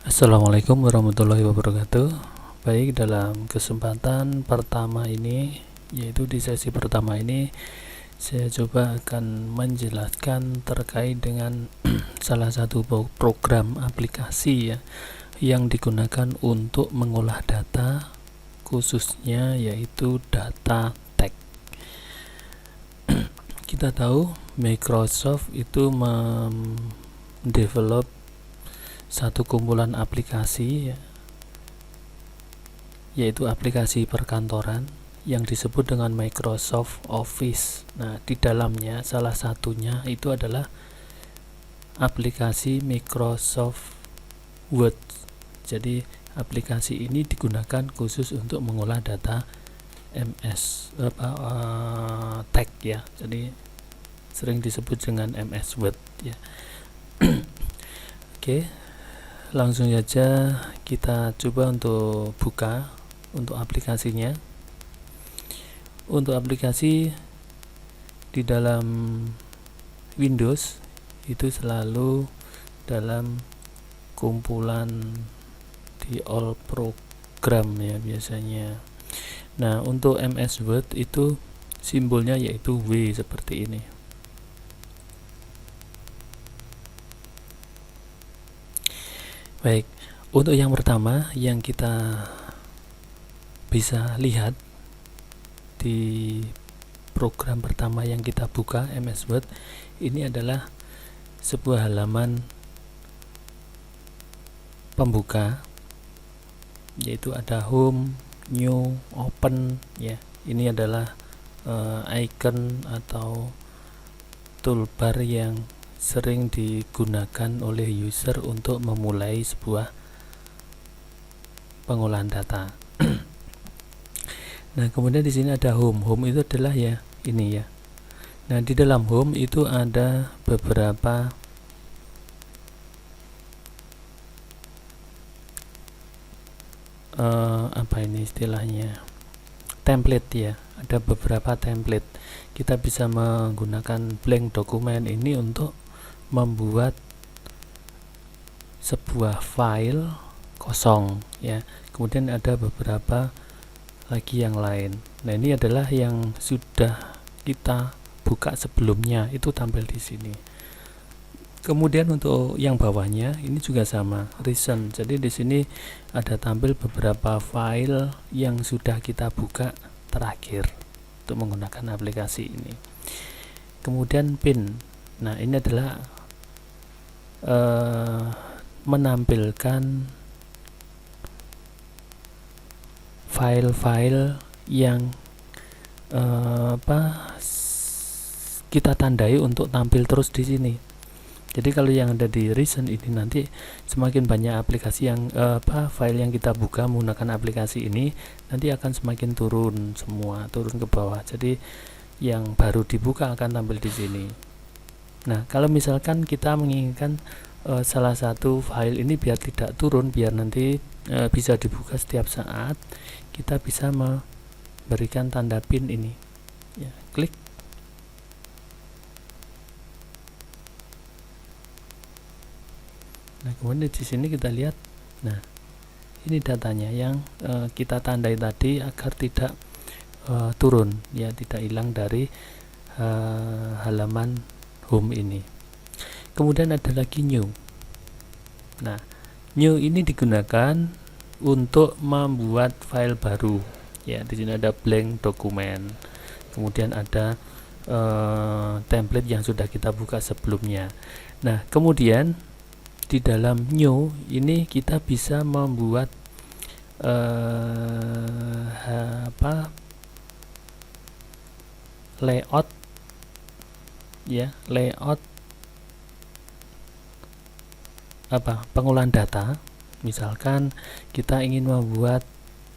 Assalamualaikum warahmatullahi wabarakatuh. Baik, dalam kesempatan pertama ini, yaitu di sesi pertama ini, saya coba akan menjelaskan terkait dengan salah satu program aplikasi ya, yang digunakan untuk mengolah data, khususnya yaitu data teks. Kita tahu Microsoft itu mendevelop satu kumpulan aplikasi ya, yaitu aplikasi perkantoran yang disebut dengan Microsoft Office. Nah, di dalamnya salah satunya itu adalah aplikasi Microsoft Word. Jadi aplikasi ini digunakan khusus untuk mengolah data teks ya. Jadi sering disebut dengan MS Word ya. Oke. Langsung saja kita coba untuk buka untuk aplikasinya. Untuk aplikasi di dalam Windows itu selalu dalam kumpulan di all program ya biasanya. Nah, untuk MS Word itu simbolnya yaitu W seperti ini. Baik, untuk yang pertama yang kita bisa lihat di program pertama yang kita buka, MS Word, ini adalah sebuah halaman pembuka, yaitu ada Home, New, Open ya. Ini adalah icon atau toolbar yang sering digunakan oleh user untuk memulai sebuah pengolahan data. Nah, kemudian di sini ada home. Home itu adalah ya ini ya. Nah, di dalam home itu ada beberapa apa ini istilahnya? Template ya. Ada beberapa template. Kita bisa menggunakan blank dokumen ini untuk membuat sebuah file kosong ya. Kemudian ada beberapa lagi yang lain. Nah, ini adalah yang sudah kita buka sebelumnya, itu tampil di sini. Kemudian untuk yang bawahnya ini juga sama, recent. Jadi di sini ada tampil beberapa file yang sudah kita buka terakhir untuk menggunakan aplikasi ini. Kemudian pin. Nah, ini adalah menampilkan file-file yang kita tandai untuk tampil terus di sini. Jadi kalau yang ada di recent ini nanti semakin banyak aplikasi yang file yang kita buka menggunakan aplikasi ini nanti akan semakin turun semua, turun ke bawah. Jadi yang baru dibuka akan tampil di sini. Nah, kalau misalkan kita menginginkan salah satu file ini biar tidak turun, biar nanti bisa dibuka setiap saat, kita bisa memberikan tanda pin ini. Ya, klik. Nah, kemudian di sini kita lihat. Nah, ini datanya yang kita tandai tadi agar tidak turun, ya, tidak hilang dari halaman home ini. Kemudian ada lagi new. Nah, new ini digunakan untuk membuat file baru. Ya, di sini ada blank dokumen. Kemudian ada template yang sudah kita buka sebelumnya. Nah, kemudian di dalam new ini kita bisa membuat layout ya, layout pengolahan data. Misalkan kita ingin membuat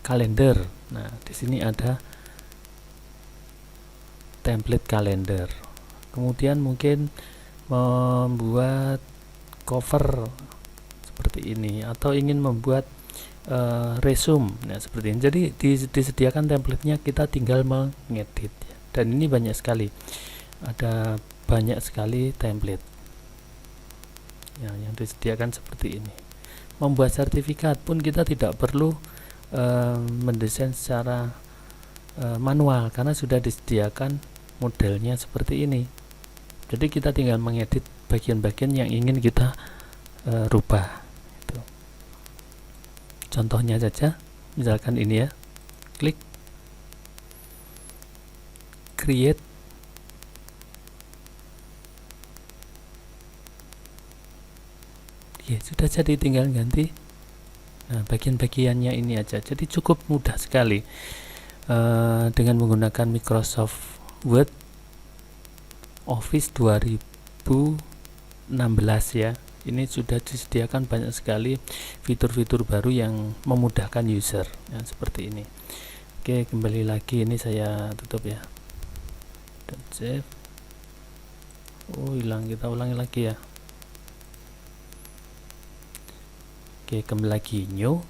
kalender. Nah, di sini ada template kalender. Kemudian mungkin membuat cover seperti ini atau ingin membuat resume. Nah, seperti ini. Jadi disediakan template-nya, kita tinggal mengedit. Dan ini banyak sekali. Ada banyak sekali template yang disediakan seperti ini. membuat sertifikat pun kita tidak perlu mendesain secara manual karena sudah disediakan modelnya seperti ini. Jadi kita tinggal mengedit bagian-bagian yang ingin kita rubah. Itu. Contohnya saja, misalkan ini ya, klik create. Ya, sudah jadi, tinggal ganti bagian-bagiannya ini aja. Jadi cukup mudah sekali dengan menggunakan Microsoft Word Office 2016 ya. Ini sudah disediakan banyak sekali fitur-fitur baru yang memudahkan user ya, seperti ini. Oke, kembali lagi, ini saya tutup ya dan save. Hilang, kita ulangi lagi ya. Oke, kembali lagi new.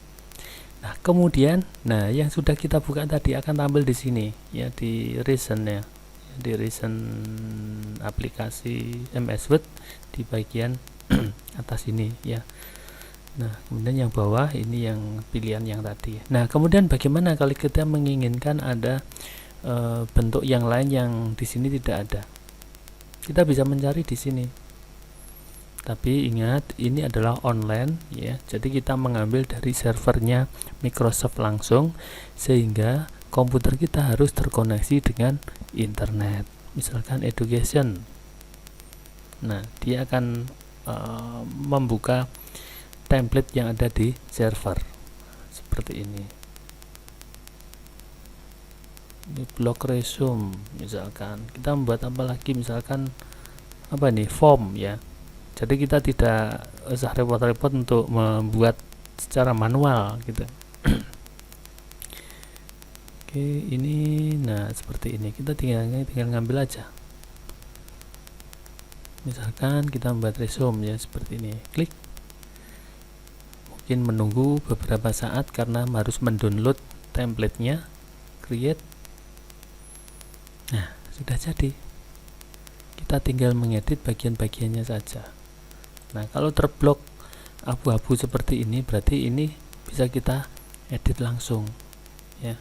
Nah, kemudian yang sudah kita buka tadi akan tampil di sini ya, di recent ya. Di recent aplikasi MS Word di bagian atas ini ya. Nah, kemudian yang bawah ini yang pilihan yang tadi. Nah, kemudian bagaimana kalau kita menginginkan ada bentuk yang lain yang di sini tidak ada? Kita bisa mencari di sini. Tapi ingat, ini adalah online ya. Jadi kita mengambil dari servernya Microsoft langsung, sehingga komputer kita harus terkoneksi dengan internet. Misalkan education. Nah, dia akan membuka template yang ada di server. Seperti ini. Ini blog resume misalkan. Kita membuat apa lagi, misalkan apa nih, form ya. Jadi kita tidak usah repot-repot untuk membuat secara manual gitu. Oke, ini seperti ini. Kita tinggal ngambil aja. Misalkan kita membuat resume ya, seperti ini. Klik. Mungkin menunggu beberapa saat karena harus mendownload template-nya. Create. Nah, sudah jadi. Kita tinggal mengedit bagian-bagiannya saja. Nah, kalau terblok abu-abu seperti ini, berarti ini bisa kita edit langsung ya.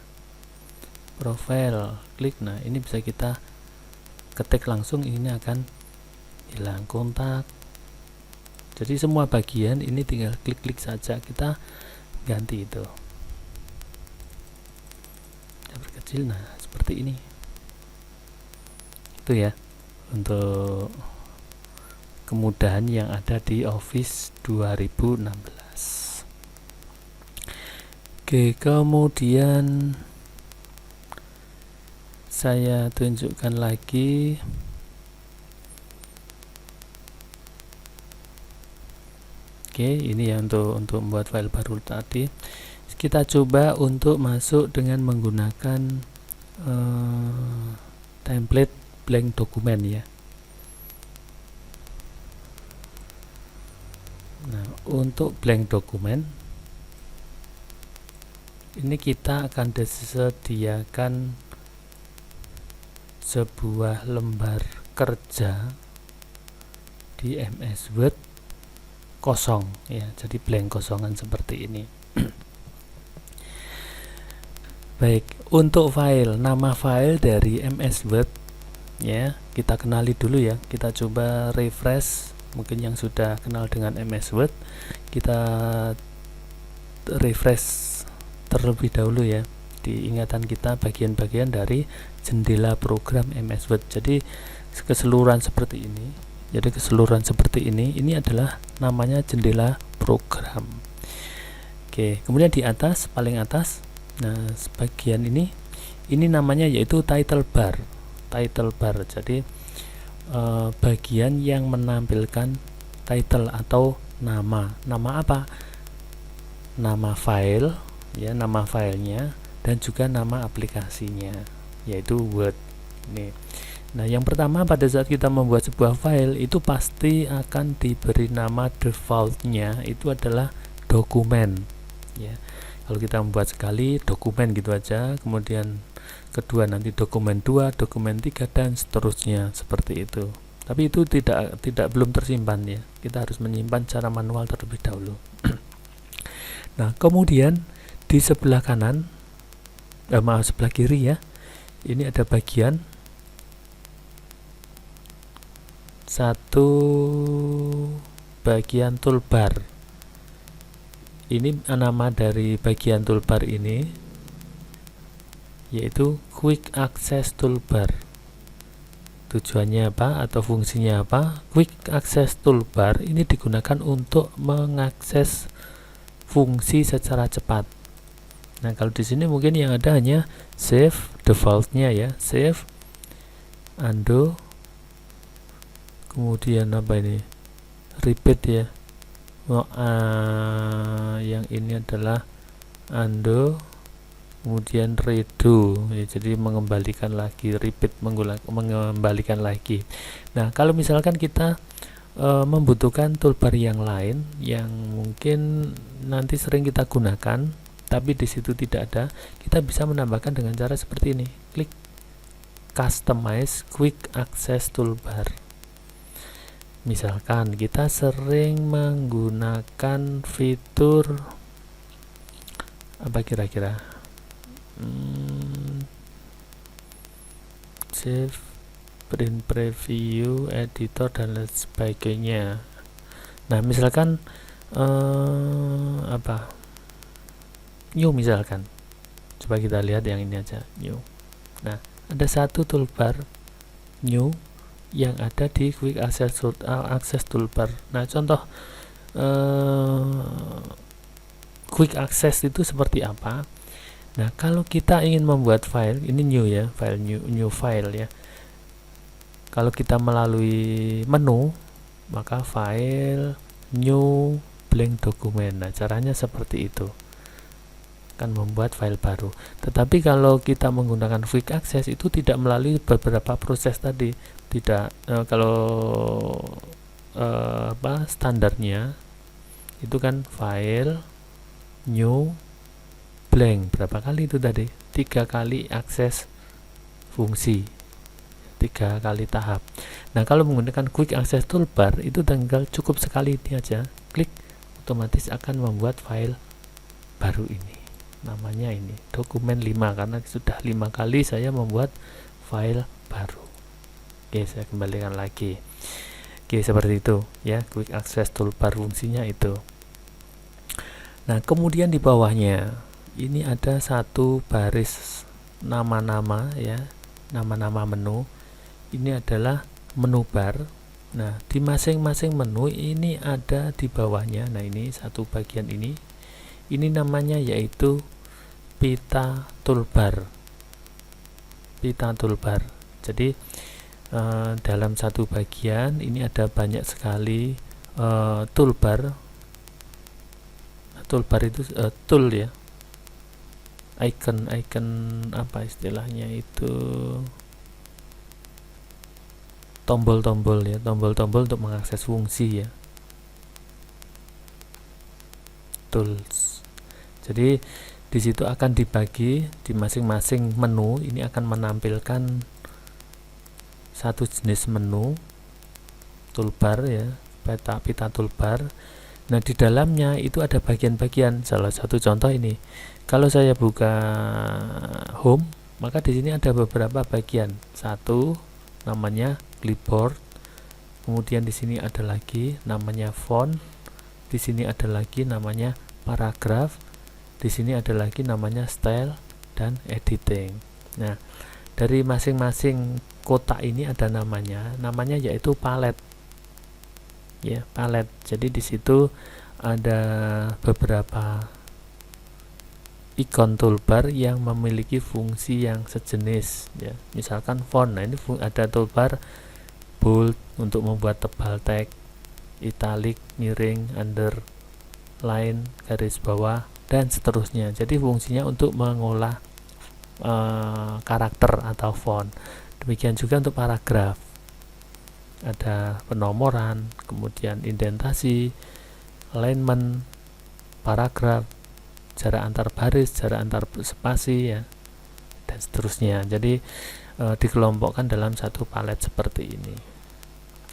Profile, klik. Nah, ini bisa kita ketik langsung, ini akan hilang. Kontak. Jadi semua bagian ini tinggal klik-klik saja, kita ganti itu. Kita perkecil, nah seperti ini. Itu ya untuk kemudahan yang ada di Office 2016. Oke, kemudian saya tunjukkan lagi ini ya untuk membuat file baru tadi. Kita coba untuk masuk dengan menggunakan template blank dokumen ya. Nah, untuk blank dokumen ini kita akan disediakan sebuah lembar kerja di MS Word kosong ya, jadi blank kosongan seperti ini. Baik, untuk file, nama file dari MS Word ya, kita kenali dulu ya. Kita coba refresh. Mungkin yang sudah kenal dengan MS Word, kita refresh terlebih dahulu ya, di ingatan kita bagian-bagian dari jendela program MS Word. Jadi keseluruhan seperti ini. Jadi keseluruhan seperti ini adalah namanya jendela program. Oke, kemudian di atas, paling atas, nah sebagian ini namanya yaitu title bar. Title bar. Jadi bagian yang menampilkan title atau nama apa, nama file ya, nama filenya, dan juga nama aplikasinya yaitu Word nih. Nah, yang pertama, pada saat kita membuat sebuah file itu pasti akan diberi nama defaultnya itu adalah dokumen ya. Kalau kita membuat sekali dokumen gitu aja, kemudian kedua nanti dokumen 2, dokumen 3 dan seterusnya seperti itu. Tapi itu tidak belum tersimpan ya. Kita harus menyimpan secara manual terlebih dahulu. Nah, kemudian di sebelah kanan, sebelah kiri ya, ini ada bagian satu bagian toolbar. Ini nama dari bagian toolbar ini yaitu Quick Access Toolbar. Tujuannya apa atau fungsinya apa? Quick Access Toolbar ini digunakan untuk mengakses fungsi secara cepat. Nah, kalau di sini mungkin yang ada hanya save defaultnya ya, save, undo, kemudian apa ini? Repeat ya. Yang ini adalah undo, kemudian redo ya, jadi mengembalikan lagi, repeat mengembalikan lagi. Nah, kalau misalkan kita membutuhkan toolbar yang lain yang mungkin nanti sering kita gunakan tapi di situ tidak ada, kita bisa menambahkan dengan cara seperti ini, klik customize quick access toolbar. Misalkan kita sering menggunakan fitur apa kira-kira, save, print preview, editor dan lain sebagainya. Nah, misalkan new misalkan, coba kita lihat yang ini aja, new. Nah, ada satu toolbar new yang ada di quick access toolbar. Nah, contoh quick access itu seperti apa? Nah, kalau kita ingin membuat file, ini new ya, file new file ya. Kalau kita melalui menu, maka file, new, blank dokumen. Nah, caranya seperti itu, akan membuat file baru. Tetapi kalau kita menggunakan quick access itu tidak melalui beberapa proses tadi, tidak. Standarnya itu kan file, new, blank. Berapa kali itu tadi? 3 kali akses fungsi, 3 kali tahap. Nah, kalau menggunakan quick access toolbar itu tinggal cukup sekali ini aja, klik, otomatis akan membuat file baru ini. Namanya ini dokumen 5 karena sudah 5 kali saya membuat file baru. Oke, saya kembalikan lagi. Oke, seperti itu ya, quick access toolbar fungsinya itu. Nah, kemudian di bawahnya ini ada satu baris nama-nama ya, nama-nama menu. Ini adalah menu bar. Nah, di masing-masing menu ini ada di bawahnya. Nah, ini satu bagian ini namanya yaitu pita toolbar. Jadi dalam satu bagian ini ada banyak sekali toolbar. Toolbar itu tool ya, icon apa istilahnya itu, tombol-tombol ya, tombol-tombol untuk mengakses fungsi ya, tools. Jadi di situ akan dibagi di masing-masing menu. Ini akan menampilkan satu jenis menu toolbar ya, pita toolbar. Nah, di dalamnya itu ada bagian-bagian. Salah satu contoh ini, kalau saya buka home, maka di sini ada beberapa bagian. Satu namanya clipboard, kemudian di sini ada lagi namanya font, di sini ada lagi namanya paragraph, di sini ada lagi namanya style dan editing. Nah, dari masing-masing kotak ini ada namanya yaitu palet ya, palet. Jadi di situ ada beberapa ikon toolbar yang memiliki fungsi yang sejenis ya. Misalkan font. Nah, ini ada toolbar bold untuk membuat tebal teks, italic, miring, underline, garis bawah, dan seterusnya. Jadi fungsinya untuk mengolah karakter atau font. Demikian juga untuk paragraf, ada penomoran, kemudian indentasi, alignment, paragraf, jarak antar baris, jarak antar spasi ya, dan seterusnya. Jadi dikelompokkan dalam satu palet seperti ini.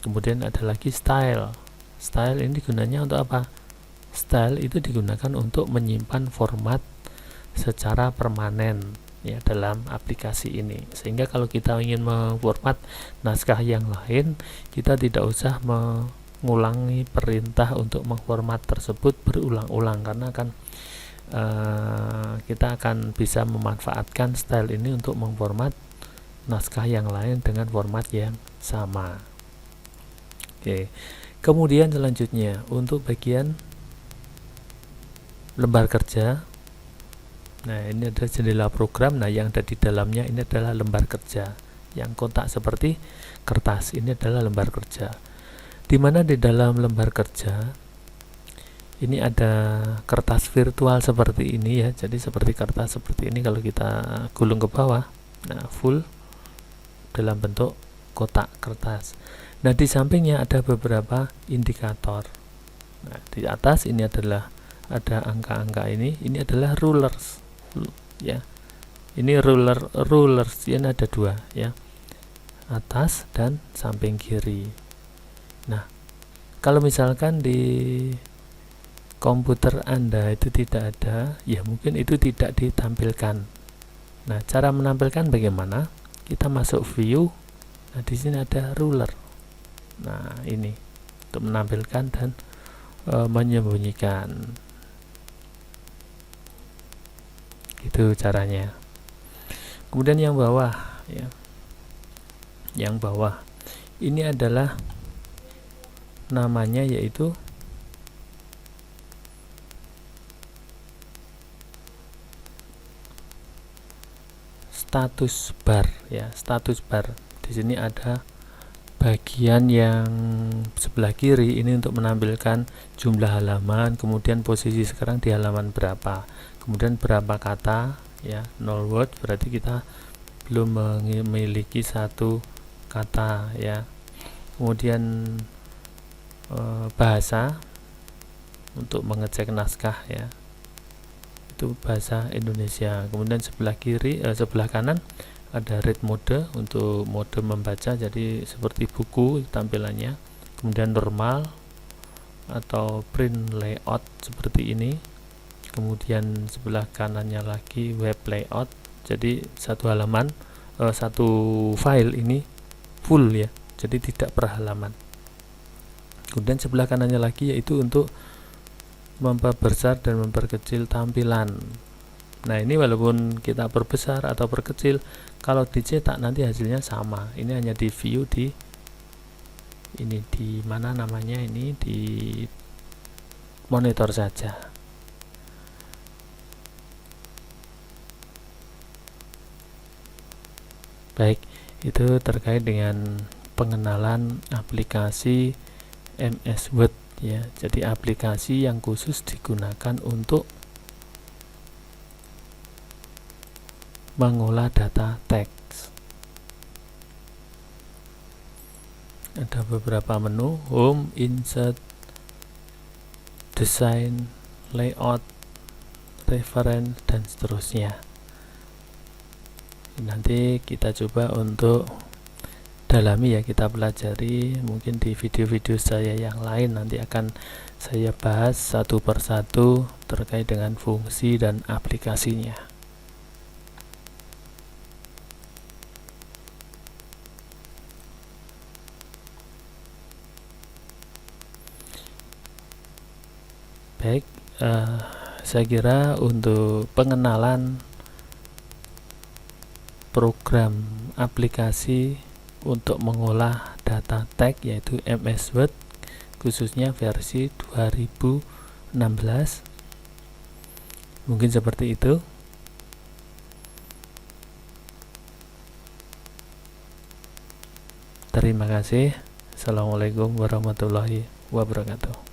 Kemudian ada lagi style. Style ini gunanya untuk apa? style itu digunakan untuk menyimpan format secara permanen ya dalam aplikasi ini, sehingga kalau kita ingin memformat naskah yang lain, kita tidak usah mengulangi perintah untuk memformat tersebut berulang-ulang, karena kita akan bisa memanfaatkan style ini untuk memformat naskah yang lain dengan format yang sama. Oke, kemudian selanjutnya untuk bagian lembar kerja. Nah, ini ada jendela program. Nah, yang ada di dalamnya ini adalah lembar kerja. Yang kotak seperti kertas ini adalah lembar kerja. Di mana di dalam lembar kerja ini ada kertas virtual seperti ini ya. Jadi seperti kertas seperti ini kalau kita gulung ke bawah. Nah, full dalam bentuk kotak kertas. Nah, di sampingnya ada beberapa indikator. Nah, di atas ini adalah ada angka-angka ini adalah rulers ya. Ini rulers ini ada dua ya, atas dan samping kiri. Nah, kalau misalkan di komputer Anda itu tidak ada, ya mungkin itu tidak ditampilkan. Nah, cara menampilkan bagaimana? Kita masuk view. Nah, di sini ada ruler. Nah, ini untuk menampilkan dan menyembunyikan. Itu caranya. Kemudian yang bawah ya. Yang bawah ini adalah namanya yaitu status bar ya, status bar. Di sini ada bagian yang sebelah kiri ini untuk menampilkan jumlah halaman, kemudian posisi sekarang di halaman berapa, kemudian berapa kata ya, 0 word berarti kita belum memiliki satu kata ya. Kemudian bahasa untuk mengecek naskah ya, itu bahasa Indonesia. Kemudian sebelah kiri sebelah kanan ada read mode untuk mode membaca, jadi seperti buku tampilannya. Kemudian normal atau print layout seperti ini. Kemudian sebelah kanannya lagi web layout, jadi satu halaman satu file ini full ya, jadi tidak per halaman. Kemudian sebelah kanannya lagi yaitu untuk memperbesar dan memperkecil tampilan. Nah, ini walaupun kita perbesar atau perkecil, kalau dicetak nanti hasilnya sama. Ini hanya di view di ini di mana namanya, ini di monitor saja. Baik, itu terkait dengan pengenalan aplikasi MS Word ya. Jadi aplikasi yang khusus digunakan untuk mengolah data teks. Ada beberapa menu: home, insert, design, layout, reference, dan seterusnya. Nanti kita coba untuk dalami ya, kita pelajari. Mungkin di video-video saya yang lain nanti akan saya bahas satu persatu terkait dengan fungsi dan aplikasinya. Baik, saya kira untuk pengenalan program aplikasi untuk mengolah data teks yaitu MS Word khususnya versi 2016 mungkin seperti itu. Terima kasih. Assalamualaikum warahmatullahi wabarakatuh.